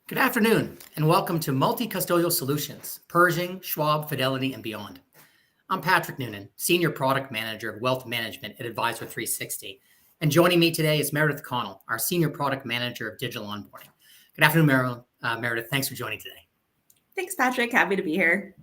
Good afternoon, and welcome to Multi-Custodial Solutions, Pershing, Schwab, Fidelity, and beyond. I'm Patrick Noonan, Senior Product Manager of Wealth Management at Advisor 360. And joining me today is Meredith Connell, our Senior Product Manager of Digital Onboarding. Good afternoon, Meredith. Thanks for joining today. Thanks, Patrick. Happy to be here.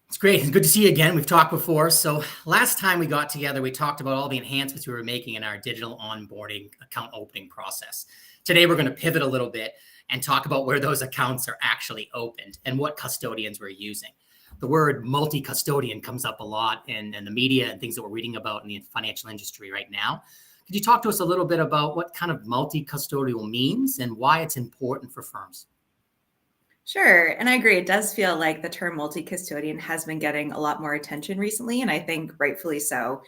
It's great. It's good to see you again. We've talked before. So last time we got together, we talked about all the enhancements we were making in our digital onboarding account opening process. Today, we're going to pivot a little bit and talk about where those accounts are actually opened and what custodians we're using. The word multi-custodian comes up a lot in the media and things that we're reading about in the financial industry right now. Could you talk to us a little bit about what kind of multi-custodial means and why it's important for firms? Sure. And I agree. It does feel like the term multi-custodian has been getting a lot more attention recently, and I think rightfully so.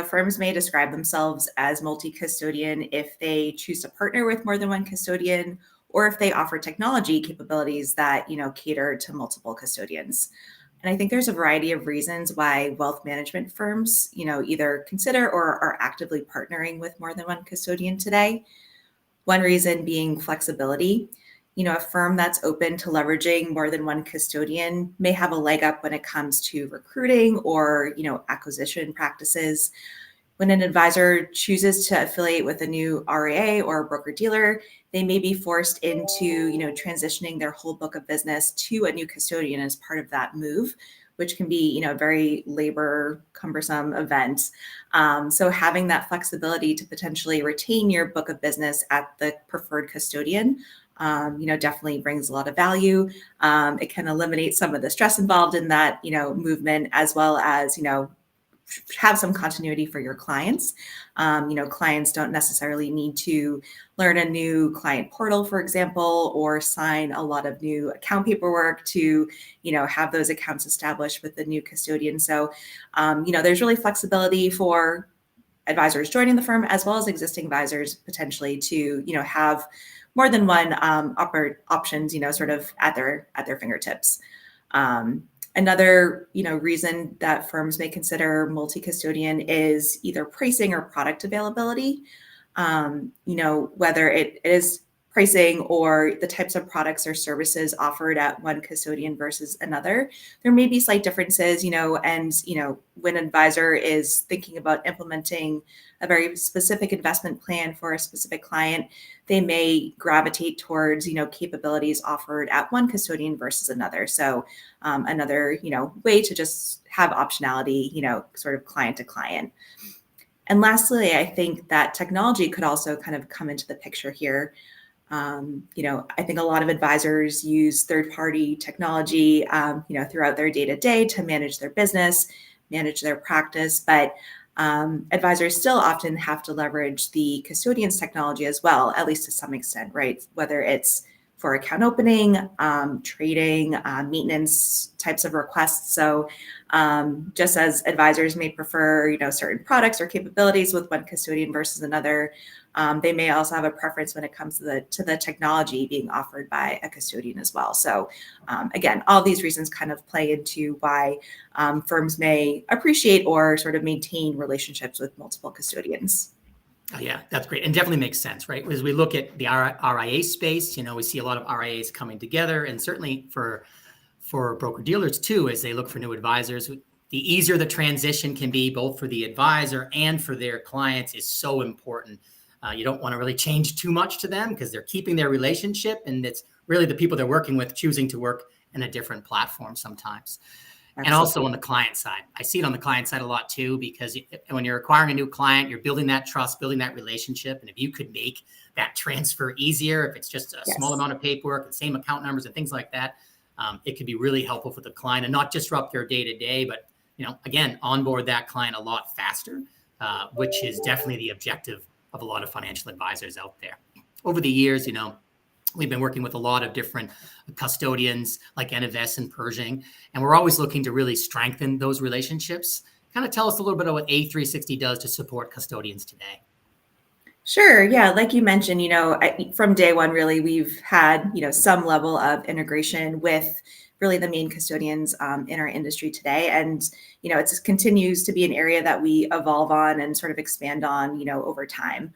Firms may describe themselves as multi-custodian if they choose to partner with more than one custodian, or if they offer technology capabilities that, cater to multiple custodians. And I think there's a variety of reasons why wealth management firms, either consider or are actively partnering with more than one custodian today. One reason being flexibility. A firm that's open to leveraging more than one custodian may have a leg up when it comes to recruiting or, acquisition practices. When an advisor chooses to affiliate with a new RIA or broker dealer, they may be forced into, transitioning their whole book of business to a new custodian as part of that move, which can be, a very labor cumbersome event. So having that flexibility to potentially retain your book of business at the preferred custodian, definitely brings a lot of value. It can eliminate some of the stress involved in that, movement, as well as, have some continuity for your clients. Clients don't necessarily need to learn a new client portal, for example, or sign a lot of new account paperwork to, have those accounts established with the new custodian. So, there's really flexibility for advisors joining the firm, as well as existing advisors potentially to, have more than one options, sort of at their fingertips. Another, reason that firms may consider multi-custodian is either pricing or product availability. Whether it is pricing or the types of products or services offered at one custodian versus another, there may be slight differences, and, when an advisor is thinking about implementing a very specific investment plan for a specific client, they may gravitate towards, capabilities offered at one custodian versus another. So another, way to just have optionality, sort of client to client. And lastly, I think that technology could also kind of come into the picture here. I think a lot of advisors use third-party technology, throughout their day-to-day to manage their business, manage their practice, but advisors still often have to leverage the custodian's technology as well, at least to some extent, right? Whether it's for account opening, trading, maintenance types of requests. So just as advisors may prefer, certain products or capabilities with one custodian versus another, they may also have a preference when it comes to the technology being offered by a custodian as well. So again, all these reasons kind of play into why firms may appreciate or sort of maintain relationships with multiple custodians. Oh, yeah, that's great. And definitely makes sense, right? As we look at the RIA space, we see a lot of RIAs coming together, and certainly for broker dealers too, as they look for new advisors. The easier the transition can be, both for the advisor and for their clients, is so important. You don't want to really change too much to them because they're keeping their relationship, and it's really the people they're working with choosing to work in a different platform sometimes. Absolutely. And also on the client side, I see it on the client side a lot too, because when you're acquiring a new client, you're building that trust, building that relationship. And if you could make that transfer easier, if it's just a small amount of paperwork and same account numbers and things like that, it could be really helpful for the client and not disrupt their day-to-day, but, again, onboard that client a lot faster, which is definitely the objective of a lot of financial advisors out there. Over the years, we've been working with a lot of different custodians like NFS and Pershing, and we're always looking to really strengthen those relationships. Kind of tell us a little bit about what A360 does to support custodians today. Sure. Yeah. Like you mentioned, from day one, really, we've had, some level of integration with really the main custodians in our industry today. And, it continues to be an area that we evolve on and sort of expand on, over time.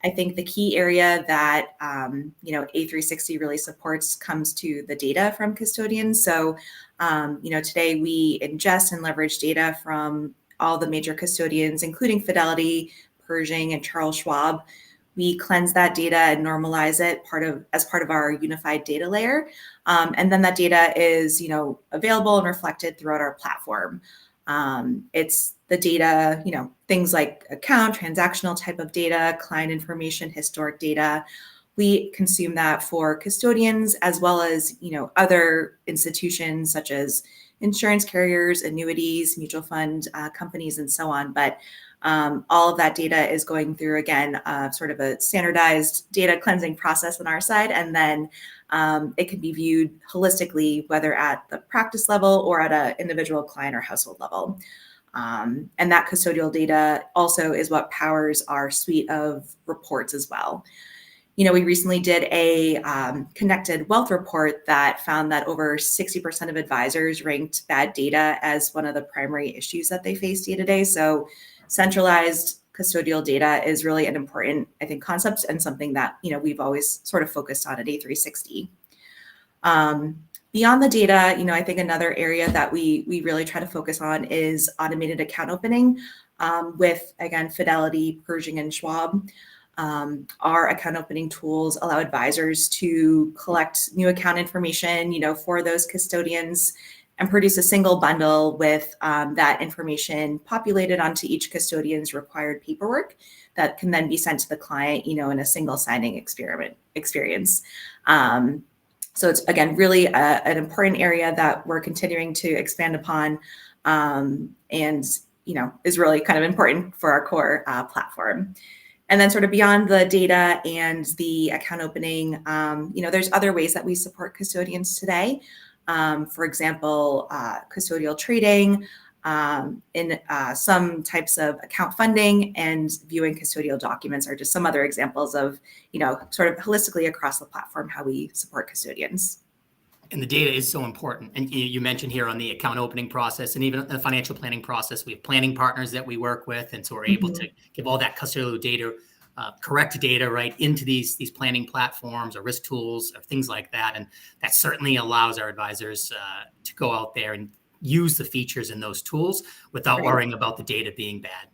I think the key area that A360 really supports comes to the data from custodians. So, today we ingest and leverage data from all the major custodians, including Fidelity, Pershing, and Charles Schwab. We cleanse that data and normalize it as part of our unified data layer, and then that data is available and reflected throughout our platform. It's the data, things like account, transactional type of data, client information, historic data. We consume that for custodians as well as, other institutions such as insurance carriers, annuities, mutual fund companies, and so on. But all of that data is going through, again, sort of a standardized data cleansing process on our side. And then it can be viewed holistically, whether at the practice level or at an individual client or household level. And that custodial data also is what powers our suite of reports as well. We recently did a connected wealth report that found that over 60% of advisors ranked bad data as one of the primary issues that they face day to day. So centralized custodial data is really an important, I think, concept and something that, we've always sort of focused on at A360. Beyond the data, I think another area that we really try to focus on is automated account opening with, again, Fidelity, Pershing, and Schwab. Our account opening tools allow advisors to collect new account information, for those custodians and produce a single bundle with that information populated onto each custodian's required paperwork that can then be sent to the client, in a single signing experience. So it's, again, really an important area that we're continuing to expand upon and, is really kind of important for our core platform. And then sort of beyond the data and the account opening, there's other ways that we support custodians today. For example, custodial trading, in some types of account funding, and viewing custodial documents are just some other examples of, sort of holistically across the platform, how we support custodians. And the data is so important. And you mentioned here on the account opening process and even the financial planning process, we have planning partners that we work with. And so we're able to give all that custodial data, correct data, right, into these planning platforms or risk tools or things like that. And that certainly allows our advisors to go out there and use the features in those tools without worrying about the data being bad.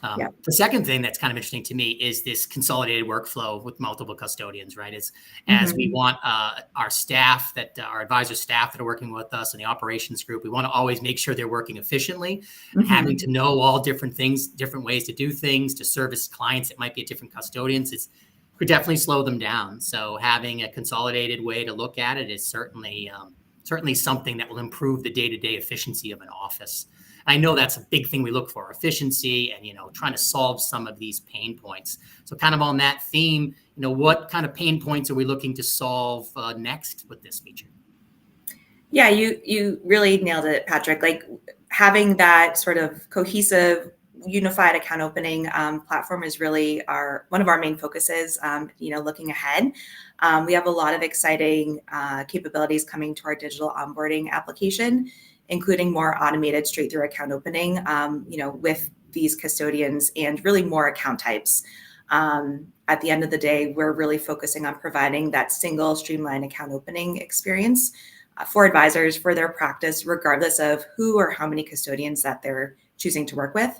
The second thing that's kind of interesting to me is this consolidated workflow with multiple custodians, right? It's as we want our staff, our advisor staff that are working with us and the operations group, we want to always make sure they're working efficiently, and having to know all different things, different ways to do things, to service clients that might be at different custodians. It could definitely slow them down. So having a consolidated way to look at it is certainly something that will improve the day-to-day efficiency of an office. I know that's a big thing we look for, efficiency and, trying to solve some of these pain points. So kind of on that theme, what kind of pain points are we looking to solve next with this feature? Yeah, you really nailed it, Patrick. Like having that sort of cohesive, unified account opening platform is really one of our main focuses, looking ahead. We have a lot of exciting capabilities coming to our digital onboarding application, including more automated straight-through account opening, with these custodians and really more account types. At the end of the day, we're really focusing on providing that single streamlined account opening experience for advisors for their practice, regardless of who or how many custodians that they're choosing to work with.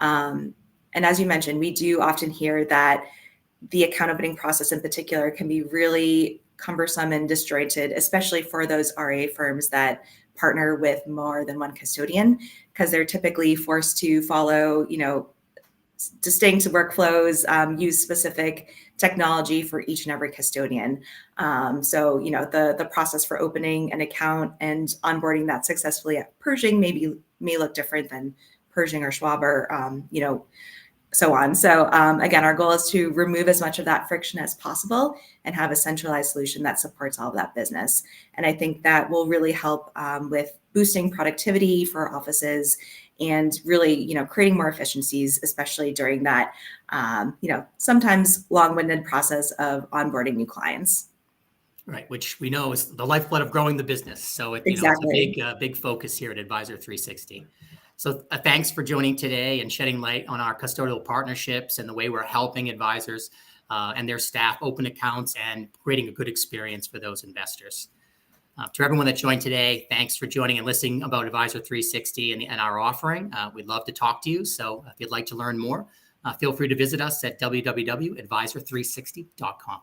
And as you mentioned, we do often hear that the account opening process in particular can be really cumbersome and disjointed, especially for those RIA firms that partner with more than one custodian, because they're typically forced to follow, distinct workflows, use specific technology for each and every custodian. So, the process for opening an account and onboarding that successfully at Pershing may look different than Pershing or Schwab or, so on. So again, our goal is to remove as much of that friction as possible and have a centralized solution that supports all of that business. And I think that will really help with boosting productivity for offices and really, creating more efficiencies, especially during that, sometimes long-winded process of onboarding new clients. Right, which we know is the lifeblood of growing the business. So it's a big focus here at Advisor 360. So thanks for joining today and shedding light on our custodial partnerships and the way we're helping advisors and their staff open accounts and creating a good experience for those investors. To everyone that joined today, thanks for joining and listening about Advisor 360 and our offering. We'd love to talk to you. So if you'd like to learn more, feel free to visit us at www.advisor360.com.